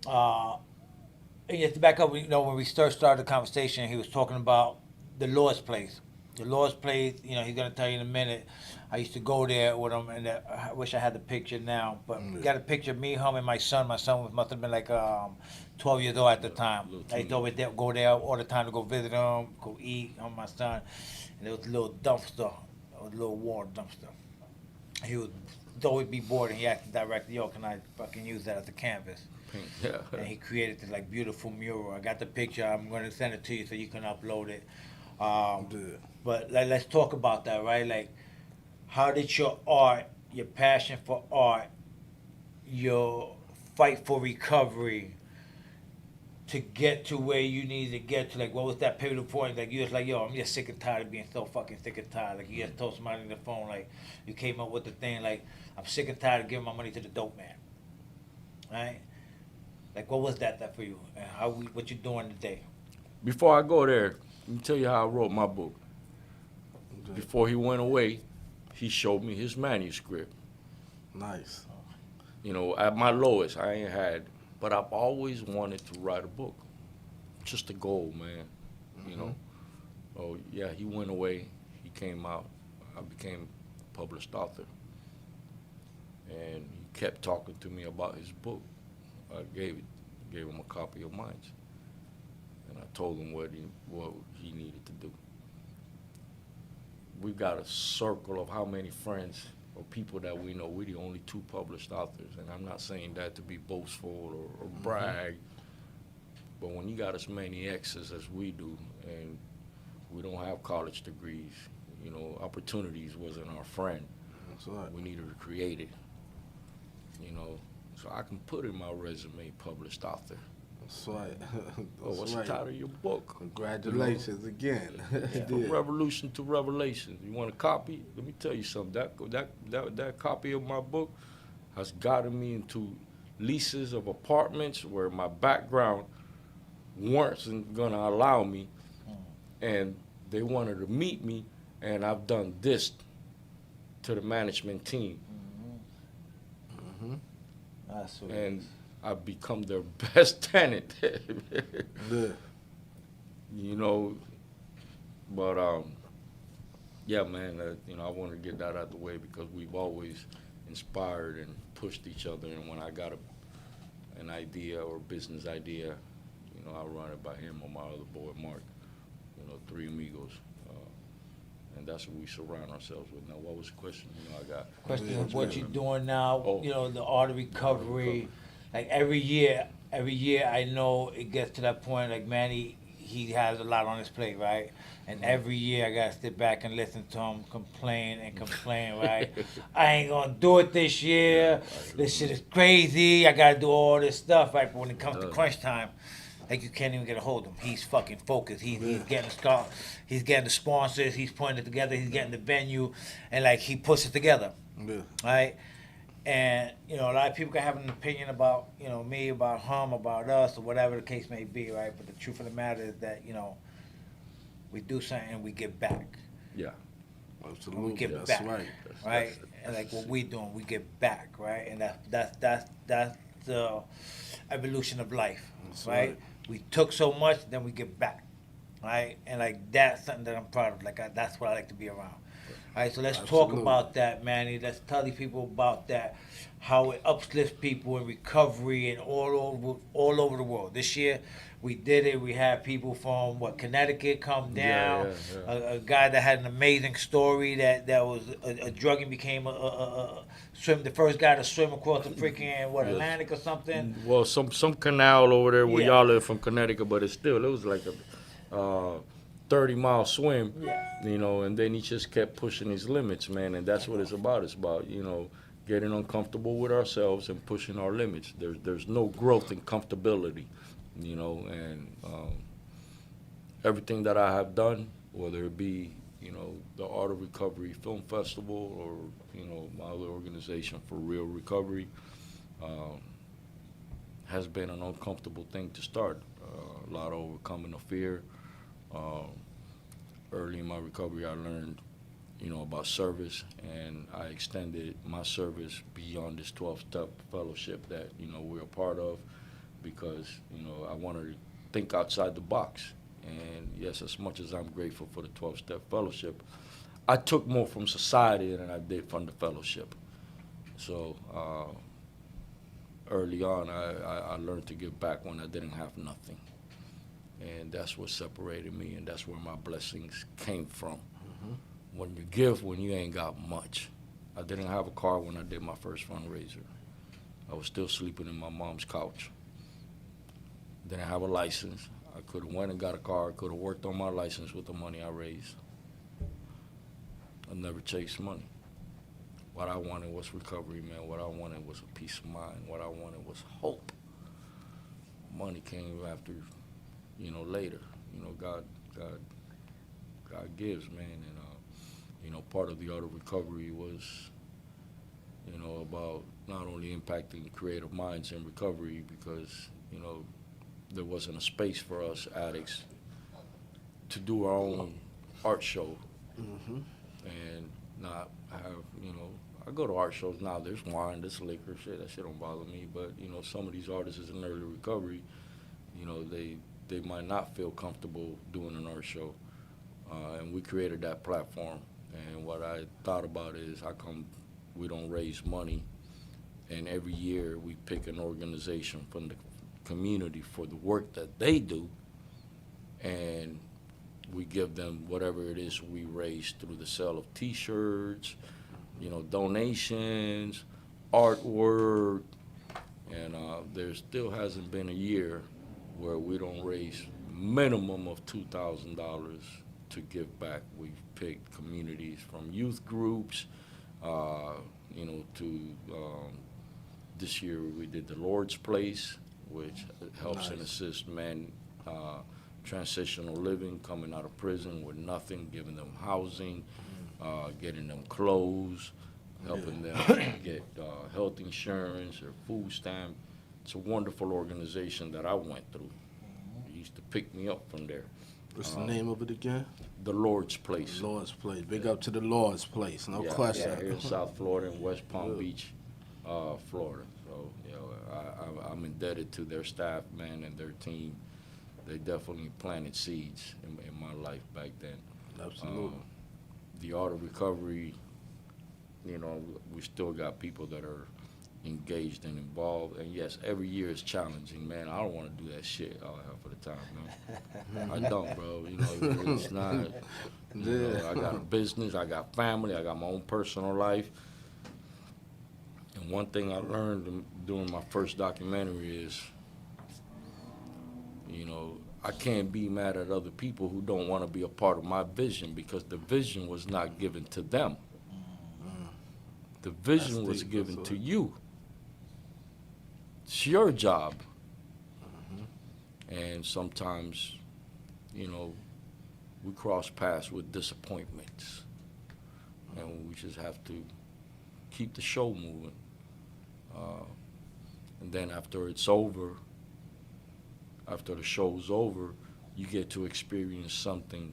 Speaker 1: And just to back up, when we first started the conversation, he was talking about the Lord's place. The Lord's place, he's going to tell you in a minute. I used to go there with him, and I wish I had the picture now, but got a picture of me, him, and my son. My son must have been like 12 years old at the time. I used to always go there all the time to go visit him, go eat, him, my son. And there was a little dumpster, a little water dumpster. He would always be bored, and he asked the director, "Yo, can I fucking use that as a canvas?"
Speaker 3: Yeah.
Speaker 1: And he created this like beautiful mural. I got the picture. I'm going to send it to you so you can upload it. But let's talk about that, right? Like, how did your art, your passion for art, your fight for recovery, to get to where you need to get to? Like, what was that pivotal point? Like, you was like, "Yo, I'm just sick and tired of being so fucking sick and tired." Like, you just told somebody on the phone, like, you came up with the thing, like, "I'm sick and tired of giving my money to the dope man." Right? Like, what was that for you? And what you doing today?
Speaker 3: Before I go there, let me tell you how I wrote my book. Before he went away, he showed me his manuscript.
Speaker 2: Nice.
Speaker 3: At my lowest, I ain't had, but I've always wanted to write a book. Just a goal, man. Oh yeah, he went away. He came out. I became a published author, and he kept talking to me about his book. I gave him a copy of mine, and I told him what he needed to do. We've got a circle of how many friends or people that we know. We're the only 2 published authors, and I'm not saying that to be boastful or brag, but when you got as many exes as we do, and we don't have college degrees, you know, opportunities wasn't our friend.
Speaker 2: That's right.
Speaker 3: We needed to create it, you know, so I can put in my resume published author.
Speaker 2: That's right.
Speaker 3: What's the title of your book?
Speaker 2: Congratulations again.
Speaker 3: From revolution to revelation. You want a copy? Let me tell you something. That copy of my book has gotten me into leases of apartments where my background weren't going to allow me, and they wanted to meet me, and I've done this to the management team.
Speaker 1: That's sweet.
Speaker 3: And I've become their best tenant. You know, but yeah, man, you know, I want to get that out the way because we've always inspired and pushed each other. And when I got an idea or business idea, you know, I run it by him or my other boy, Mark. You know, 3 amigos. And that's what we surround ourselves with. Now, what was the question? You know, I got
Speaker 1: Question is what you doing now,
Speaker 3: Oh.
Speaker 1: you know, the art of recovery. Like every year, I know it gets to that point, like Manny, he has a lot on his plate, right? And every year I gotta sit back and listen to him complain, right? I ain't gonna do it this year. This shit is crazy. I gotta do all this stuff, right? But when it comes to crunch time, like you can't even get a hold of him. He's fucking focused. He's getting he's getting the sponsors. He's putting it together. He's getting the venue, and like he puts it together, right? And you know, a lot of people can have an opinion about me, about him, about us, or whatever the case may be, right? But the truth of the matter is that we do something and we get back.
Speaker 3: Yeah.
Speaker 2: Absolutely.
Speaker 1: We get
Speaker 2: That's
Speaker 1: back,
Speaker 2: right.
Speaker 1: right? And like what we doing, we get back, right? And that's the evolution of life, right? We took so much, then we get back, right? And like that's something that I'm proud of. Like that's what I like to be around. All right, so let's talk about that, Manny. Let's tell the people about that, how it uplifts people in recovery and all over the world. This year, we did it. We had people from Connecticut come down. A guy that had an amazing story that was a drug and became the first guy to swim across the freaking Atlantic or something.
Speaker 3: Well, some canal over there where
Speaker 1: Yeah.
Speaker 3: y'all live from Connecticut, but it was like a 30-mile swim, you know, and then he just kept pushing his limits, man, and that's what it's about. It's about, getting uncomfortable with ourselves and pushing our limits. There's no growth in comfortability, and everything that I have done, whether it be, the Art of Recovery Film Festival or, my other organization for Real Recovery, has been an uncomfortable thing to start. A lot of overcoming the fear. Early in my recovery, I learned, about service, and I extended my service beyond this 12-step fellowship that, we're a part of, because, I wanted to think outside the box. And yes, as much as I'm grateful for the 12-step fellowship, I took more from society than I did from the fellowship. So early on, I learned to give back when I didn't have nothing. And that's what separated me, and that's where my blessings came from. Mm-hmm. When you give when you ain't got much. I didn't have a car when I did my first fundraiser. I was still sleeping in my mom's couch. Didn't have a license. I could have went and got a car. I could have worked on my license with the money I raised. I never chased money. What I wanted was recovery, man. What I wanted was a peace of mind. What I wanted was hope. Money came after, later. God gives, man. And, part of the Art of Recovery was, about not only impacting creative minds in recovery because, there wasn't a space for us addicts to do our own art show. Mm-hmm. And not have, I go to art shows now. There's wine, there's liquor, shit. That shit don't bother me. But, some of these artists in early recovery, they might not feel comfortable doing an art show. And we created that platform. And what I thought about is how come we don't raise money and every year we pick an organization from the community for the work that they do, and we give them whatever it is we raise through the sale of T-shirts, donations, artwork, and there still hasn't been a year where we don't raise minimum of $2,000 to give back. We've picked communities from youth groups, to this year we did the Lord's Place, which helps and assists men transitional living, coming out of prison with nothing, giving them housing, getting them clothes, helping them get health insurance or food stamp. It's a wonderful organization that I went through. He used to pick me up from there.
Speaker 2: What's the name of it again?
Speaker 3: The Lord's Place.
Speaker 2: Lord's Place. Big up to the Lord's Place. No
Speaker 3: Yeah,
Speaker 2: question.
Speaker 3: here in South Florida, in West Palm Beach, Florida. So, I'm indebted to their staff, man, and their team. They definitely planted seeds in my life back then.
Speaker 2: Absolutely.
Speaker 3: The art of recovery, we still got people that are engaged and involved. And yes, every year is challenging, man. I don't want to do that shit all half of the time, man. I don't, bro. It's not. I got a business, I got family, I got my own personal life. And one thing I learned during my first documentary is, I can't be mad at other people who don't want to be a part of my vision, because the vision was not given to them. The vision was given to you. It's your job. And sometimes, we cross paths with disappointments. And we just have to keep the show moving. And then after it's over, after the show's over, you get to experience something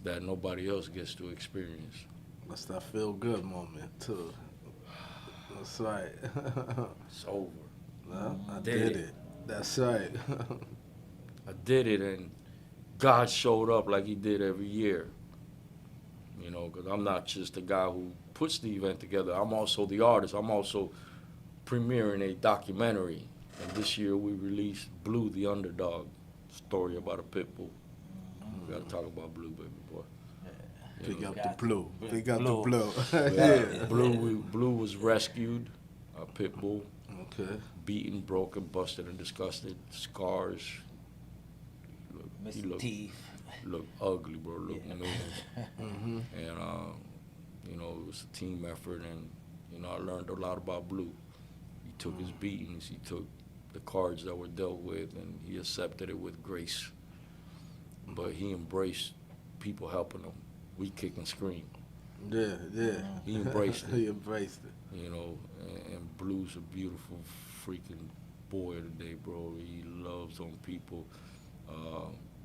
Speaker 3: that nobody else gets to experience.
Speaker 2: That's that feel good moment too. That's right.
Speaker 3: It's over.
Speaker 2: No, I did it. That's right.
Speaker 3: I did it, and God showed up like he did every year. Because I'm not just the guy who puts the event together. I'm also the artist. I'm also premiering a documentary. And this year we released Blue the Underdog, story about a pit bull. We got to talk about Blue, baby boy.
Speaker 2: Big up the Blue. Big up the Blue.
Speaker 3: Yeah. Blue was rescued, a pit bull.
Speaker 2: Okay.
Speaker 3: Beaten, broken, busted, and disgusted. Scars. He looked ugly, bro. Looked mean. And, it was a team effort, and, I learned a lot about Blue. He took his beatings, he took the cards that were dealt with, and he accepted it with grace. But he embraced people helping him. We kick and scream.
Speaker 2: Yeah.
Speaker 3: He embraced it.
Speaker 2: He embraced it.
Speaker 3: And Blue's a beautiful freaking boy today, bro. He loves on people.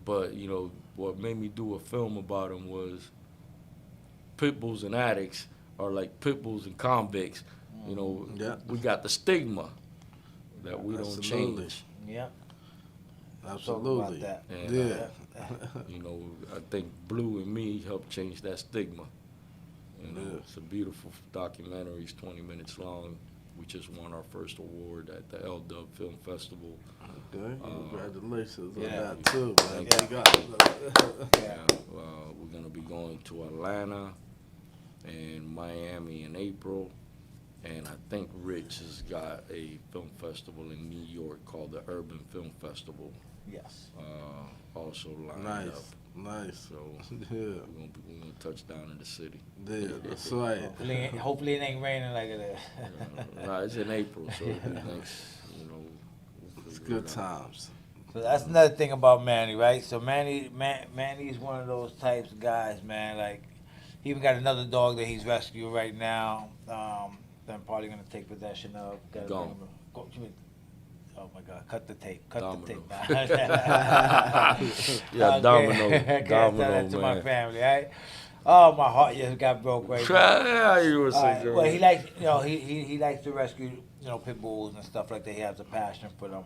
Speaker 3: But, what made me do a film about him was pit bulls and addicts are like pit bulls and convicts. We got the stigma that we don't change.
Speaker 1: Yeah.
Speaker 2: Absolutely.
Speaker 1: Talk about that.
Speaker 3: And, I think Blue and me helped change that stigma. It's a beautiful documentary. It's 20 minutes long. We just won our first award at the L-Dub Film Festival.
Speaker 2: Okay. Congratulations on
Speaker 1: yeah.
Speaker 2: that too, man.
Speaker 3: We're going to be going to Atlanta and Miami in April. And I think Rich has got a film festival in New York called the Urban Film Festival.
Speaker 1: Yes.
Speaker 3: Also lined up.
Speaker 2: Nice.
Speaker 3: So
Speaker 2: yeah.
Speaker 3: we're gonna touch down in the city.
Speaker 2: Yeah, that's right.
Speaker 1: Hopefully it ain't raining like it is.
Speaker 3: Nah, it's in April, so next,
Speaker 2: It's good times.
Speaker 1: So that's another thing about Manny, right? So Manny's one of those types of guys, man. Like, he even got another dog that he's rescuing right now. That I'm probably gonna take possession of.
Speaker 3: Gone.
Speaker 1: Oh my God! Cut the tape. Cut
Speaker 3: Domino.
Speaker 1: the tape.
Speaker 3: Yeah, Domino.
Speaker 1: Tell that to my family, right? Oh, my heart just got broke right now.
Speaker 3: Yeah, you were saying.
Speaker 1: Well, he likes, he likes to rescue, pit bulls and stuff like that. He has a passion for them.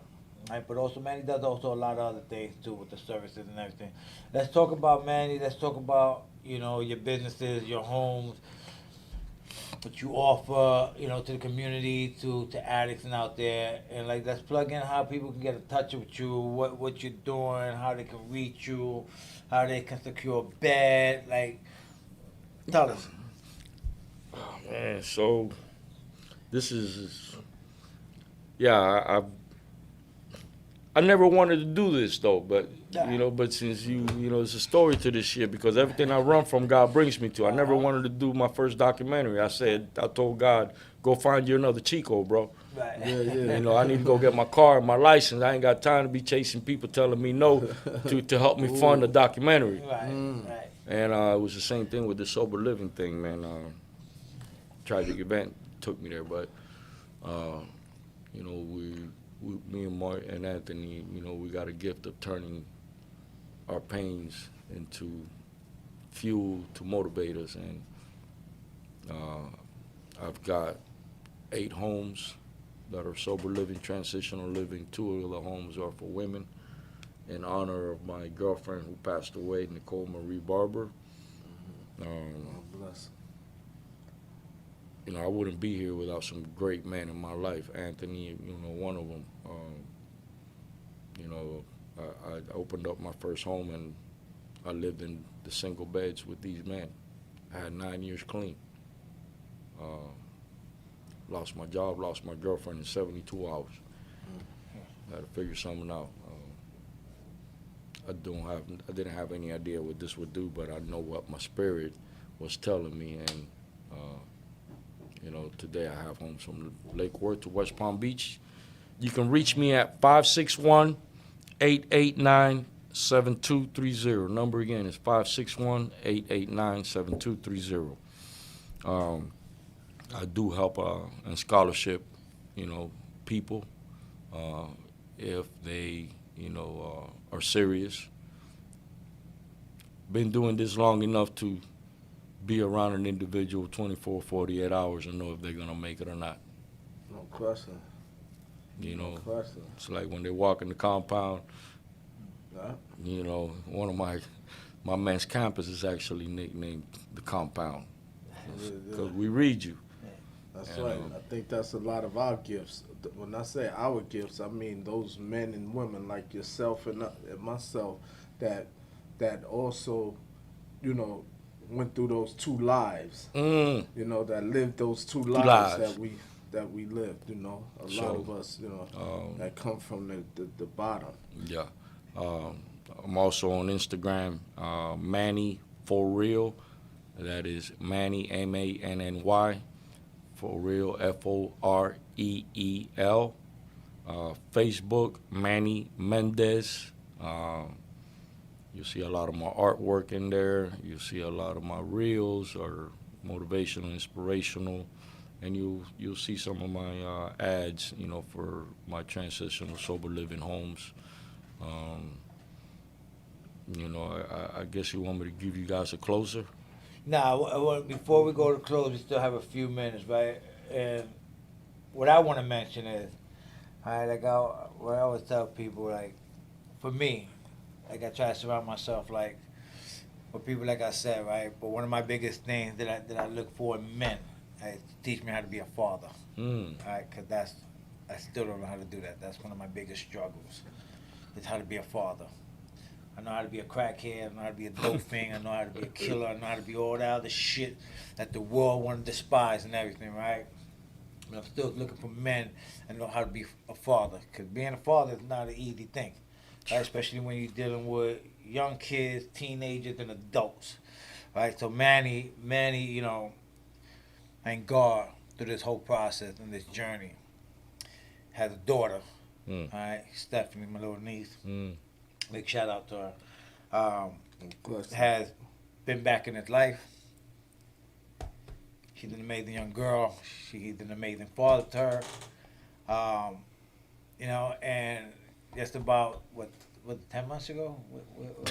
Speaker 1: Right? But also, Manny does also a lot of other things too with the services and everything. Let's talk about Manny. Let's talk about, your businesses, your homes. what you offer, you know, to the community, to addicts and out there, and like let's plug in how people can get in touch with you, what you're doing, how they can reach you, how they can secure a bed, like tell us.
Speaker 3: Man, so this is, yeah, I never wanted to do this though, but you know, but since you know, it's a story to this shit because everything I run from, God brings me to. I never wanted to do my first documentary. I told God, go find you another Chico, bro.
Speaker 1: Right.
Speaker 2: Yeah, yeah.
Speaker 3: You know, I need to go get my car and my license. I ain't got time to be chasing people telling me no to help me fund a documentary.
Speaker 1: Right, right.
Speaker 3: And it was the same thing with the sober living thing, man. Tragic event took me there, but you know, me and Mark and Anthony, you know, we got a gift of turning our pains into fuel to motivate us, and I've got 8 homes that are sober living, transitional living. 2 of the homes are for women in honor of my girlfriend who passed away, Nicole Marie Barber.
Speaker 2: Bless.
Speaker 3: You know, I wouldn't be here without some great men in my life. Anthony, you know, one of them. You know, I opened up my first home and I lived in the single beds with these men. I had 9 years clean. Lost my job, lost my girlfriend in 72 hours. I had to figure something out. I didn't have any idea what this would do, but I know what my spirit was telling me, and you know, today I have homes from Lake Worth to West Palm Beach. You can reach me at 561-889-7230. Number again is 561-889-7230. I do help and scholarship, you know, people if they, you know, are serious. Been doing this long enough to be around an individual 24, 48 hours and know if they're going to make it or not.
Speaker 2: No question.
Speaker 3: You know,
Speaker 2: No question.
Speaker 3: it's like when they walk in the compound,
Speaker 2: Yeah.
Speaker 3: you know, one of my man's campus is actually nicknamed the compound because we read you.
Speaker 2: That's
Speaker 3: And,
Speaker 2: right. I think that's a lot of our gifts. When I say our gifts, I mean those men and women like yourself and myself that also, you know, went through those 2 lives. You know, that lived those 2 lives that we lived. You know, a lot of us, you know, that come from the bottom.
Speaker 3: Yeah. I'm also on Instagram, Manny For Real. That is Manny, MANNY. For Real, FOREEL. Facebook, Manny Mendez. You'll see a lot of my artwork in there. You'll see a lot of my reels or motivational, inspirational, and you'll see some of my ads, you know, for my transitional sober living homes. You know, I guess you want me to give you guys a closer?
Speaker 1: Now, before we go to close, we still have a few minutes, right? And what I want to mention is, all right, like what I always tell people, like, for me, like I try to surround myself, like, with people, like I said, right? But one of my biggest things that I look for in men, right, to teach me how to be a father, right? Because I still don't know how to do that. That's one of my biggest struggles, is how to be a father. I know how to be a crackhead, I know how to be a dope fiend, I know how to be a killer, I know how to be all that other shit that the world want to despise and everything, right? But I'm still looking for men and know how to be a father, because being a father is not an easy thing, right? Especially when you're dealing with young kids, teenagers, and adults, right? So Manny, you know, thank God through this whole process and this journey, has a daughter, all right? Stephanie, my little niece. Big shout out to her. Has been back in his life. She's an amazing young girl. She's an amazing father to her. You know, and just about what 10 months ago?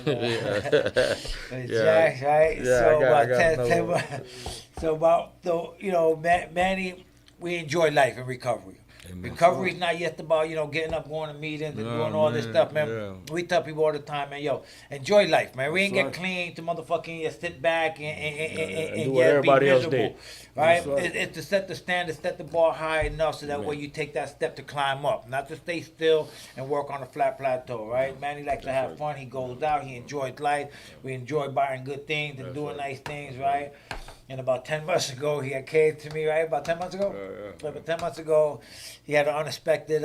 Speaker 1: Jack, right?
Speaker 3: Yeah,
Speaker 1: so
Speaker 3: I
Speaker 1: about
Speaker 3: got
Speaker 1: 10 months. So you know, Manny, we enjoy life and recovery.
Speaker 3: Amen.
Speaker 1: Recovery's not just about, getting up, going to meetings, and doing all this stuff, man.
Speaker 3: Yeah.
Speaker 1: We tell people all the time, man, enjoy life, man. We ain't
Speaker 2: That's
Speaker 1: get clean to motherfucking just sit back and
Speaker 3: do what
Speaker 1: yeah, be
Speaker 3: everybody else
Speaker 1: miserable,
Speaker 3: did.
Speaker 1: right?
Speaker 2: That's right.
Speaker 1: It's to set the standard, set the bar high enough so that way you take that step to climb up, not to stay still and work on a flat plateau, right? Manny likes to have fun. He goes out. He enjoys life. We enjoy buying good things and doing nice things, right? And about 10 months ago, he had came to me, right? About 10 months ago?
Speaker 3: Yeah.
Speaker 1: About 10 months ago, he had an unexpected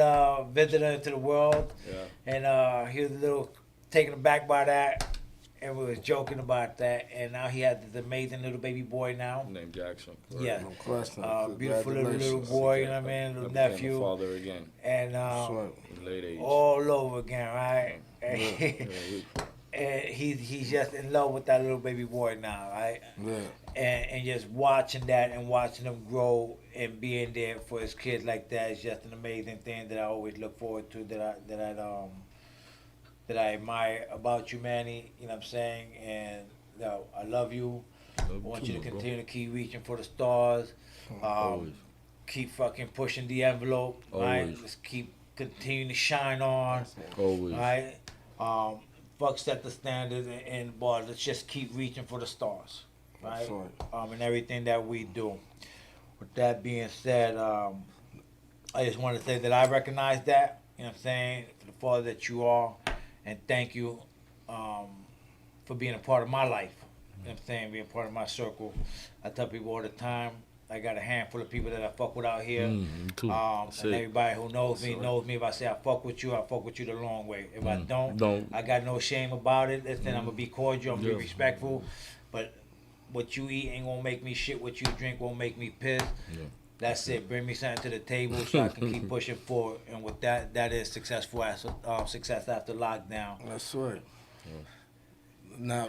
Speaker 1: visitor into the world.
Speaker 3: Yeah.
Speaker 1: And he was a little taken aback by that. And we was joking about that. And now he has this amazing little baby boy now.
Speaker 3: Named Jackson.
Speaker 1: Yeah.
Speaker 2: No question.
Speaker 1: Beautiful little boy, you know what I mean? Little
Speaker 3: Became a
Speaker 1: nephew.
Speaker 3: father again.
Speaker 1: And
Speaker 2: Right.
Speaker 3: Late age.
Speaker 1: all over again, right?
Speaker 3: Yeah,
Speaker 1: And he's just in love with that little baby boy now, right?
Speaker 2: Yeah.
Speaker 1: And just watching that and watching him grow and being there for his kids like that is just an amazing thing that I always look forward to, that I admire about you, Manny. You know what I'm saying? And I love you. I want you to continue to keep reaching for the stars.
Speaker 3: Always.
Speaker 1: Keep fucking pushing the envelope, right?
Speaker 3: Always.
Speaker 1: Let's keep continuing to shine on,
Speaker 3: Always.
Speaker 1: right? Fuck set the standard and boy, let's just keep reaching for the stars, right? In everything that we do. With that being said, I just want to say that I recognize that, you know what I'm saying, for the father that you are, and thank you for being a part of my life, you know what I'm saying, being part of my circle. I tell people all the time, I got a handful of people that I fuck with out here.
Speaker 3: Me too.
Speaker 1: And everybody who knows me knows me. If I say I fuck with you the long way. If I don't, I got no shame about it. Listen, I'm gonna be cordial, I'm gonna be respectful. But what you eat ain't gonna make me shit. What you drink won't make me piss.
Speaker 3: Yeah.
Speaker 1: That's it. Bring me something to the table so I can keep pushing forward. And with that, that is success after lockdown.
Speaker 2: That's right. Now,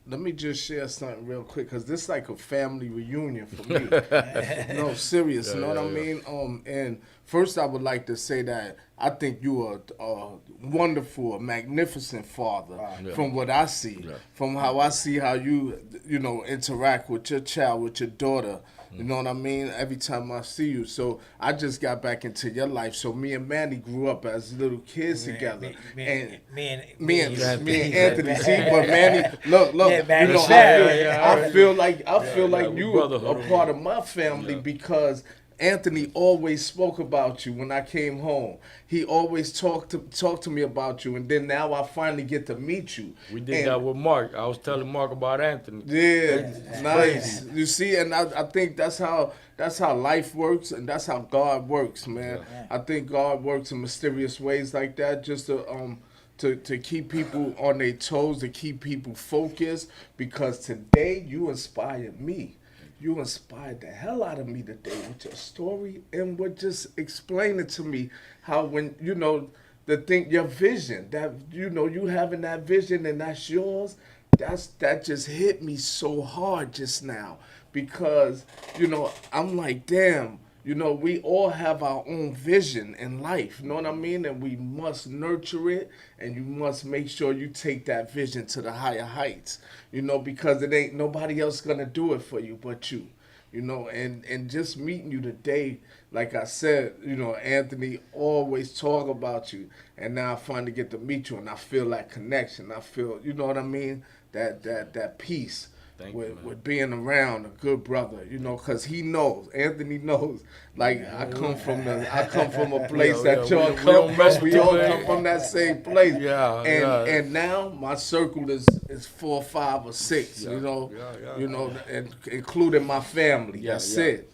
Speaker 2: let me just share something real quick, because this is like a family reunion for me. No, serious, you know what I mean? And first I would like to say that I think you are a wonderful, a magnificent father from what I see, from how I see how you interact with your child, with your daughter. You know what I mean? Every time I see you. So I just got back into your life. So me and Manny grew up as little kids together.
Speaker 1: Me and
Speaker 2: Anthony. See, but Manny, look.
Speaker 1: Yeah, Manny,
Speaker 2: I feel like you were a part of my family because Anthony always spoke about you when I came home. He always talked to me about you, and then now I finally get to meet you.
Speaker 3: We did that with Mark. I was telling Mark about Anthony.
Speaker 2: Yeah, nice. You see, and I think that's how life works, and that's how God works, man.
Speaker 1: Yeah.
Speaker 2: I think God works in mysterious ways like that, just to keep people on their toes, to keep people focused. Because today you inspired me. You inspired the hell out of me today with your story and with just explaining to me how when, your vision, that, you having that vision and that's yours, that just hit me so hard just now because, I'm like, damn, we all have our own vision in life, you know what I mean? And we must nurture it, and you must make sure you take that vision to the higher heights, because it ain't nobody else gonna do it for you but you, and just meeting you today, like I said, Anthony always talk about you, and now I finally get to meet you, and I feel that connection. I feel, you know what I mean? That peace. With being around a good brother, because Anthony knows. Like I come from a place that y'all come from. We all come from that same place. And now my circle is 4, 5, or 6. And including my family. That's it.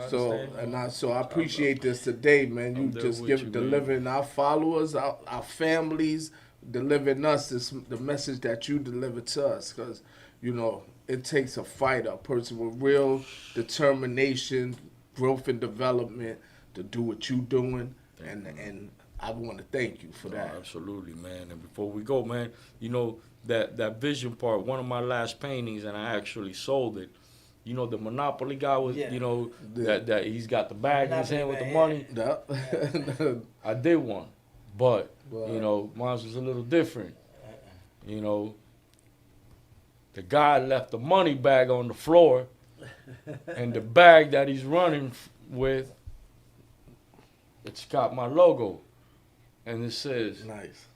Speaker 2: So I appreciate this today, man. You just delivering our followers, our families, delivering us the message that you delivered to us, because. It takes a fighter, a person with real determination, growth and development to do what you're doing, and I want to thank you for that.
Speaker 3: Absolutely, man. And before we go, man, that vision part, one of my last paintings, and I actually sold it. The Monopoly guy was, that he's got the bag in his hand with the money.
Speaker 2: Yeah.
Speaker 3: I did one, but mine was a little different. The guy left the money bag on the floor, and the bag that he's running with it's got my logo, and it says,
Speaker 2: Nice.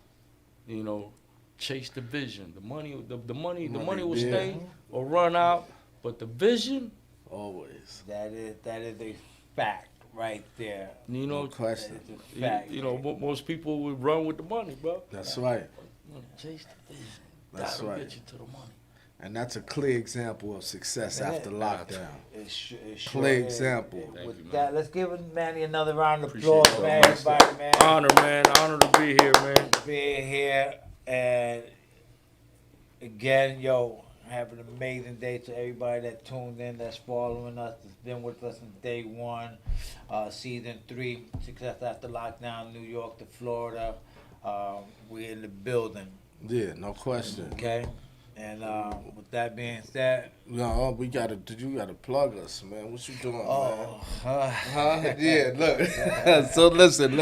Speaker 3: you know, chase the vision. The money will
Speaker 2: yeah.
Speaker 3: stay or run out, but the vision,
Speaker 2: Always.
Speaker 1: That is a fact right there.
Speaker 3: you know,
Speaker 2: No question.
Speaker 1: That is a fact.
Speaker 3: most people would run with the money, bro.
Speaker 2: That's right.
Speaker 3: Chase the vision.
Speaker 2: That's
Speaker 3: That'll
Speaker 2: right.
Speaker 3: get you to the money.
Speaker 2: And that's a clear example of success
Speaker 1: Yeah.
Speaker 2: after lockdown.
Speaker 1: It sure
Speaker 2: Clear
Speaker 1: is.
Speaker 2: example.
Speaker 3: Thank
Speaker 1: With
Speaker 3: you, man.
Speaker 1: that, let's give Manny another round of
Speaker 3: Appreciate
Speaker 1: applause,
Speaker 3: it,
Speaker 1: man.
Speaker 3: man.
Speaker 1: Everybody, man.
Speaker 3: Honor to be here, man.
Speaker 1: Being here, and again, yo, have an amazing day to everybody that tuned in, that's following us, that's been with us since day one, season 3, Success After Lockdown, New York to Florida. We're in the building,
Speaker 2: Yeah, no question.
Speaker 1: okay? And with that being said,
Speaker 2: No, you gotta plug us, man. What you doing, man?
Speaker 1: huh?
Speaker 2: Huh? Yeah, look. So listen.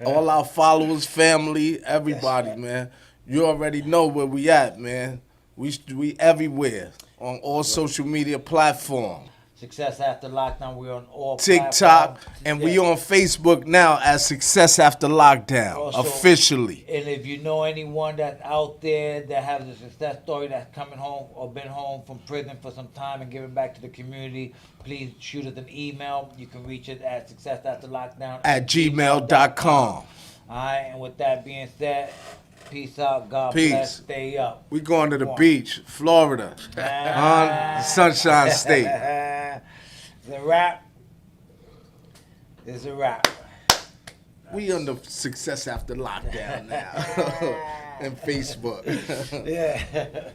Speaker 2: All our followers, family, everybody, man. You already know where we at, man. We everywhere on all social media platforms.
Speaker 1: Success After Lockdown, we're on all
Speaker 2: TikTok,
Speaker 1: platforms.
Speaker 2: and we
Speaker 1: Yeah.
Speaker 2: on Facebook now as Success After Lockdown,
Speaker 1: Also-
Speaker 2: officially.
Speaker 1: And if you know anyone that's out there that has a success story that's coming home or been home from prison for some time and giving back to the community, please shoot us an email. You can reach it at successafterlockdown
Speaker 2: At gmail.com.
Speaker 1: Alright, and with that being said, peace out, God
Speaker 2: Peace.
Speaker 1: bless, stay up.
Speaker 2: We going to the
Speaker 1: Come on.
Speaker 2: beach, Florida, on Sunshine State.
Speaker 1: It's a wrap. It's a wrap.
Speaker 2: We on the Success After Lockdown now. And Facebook.
Speaker 1: Yeah.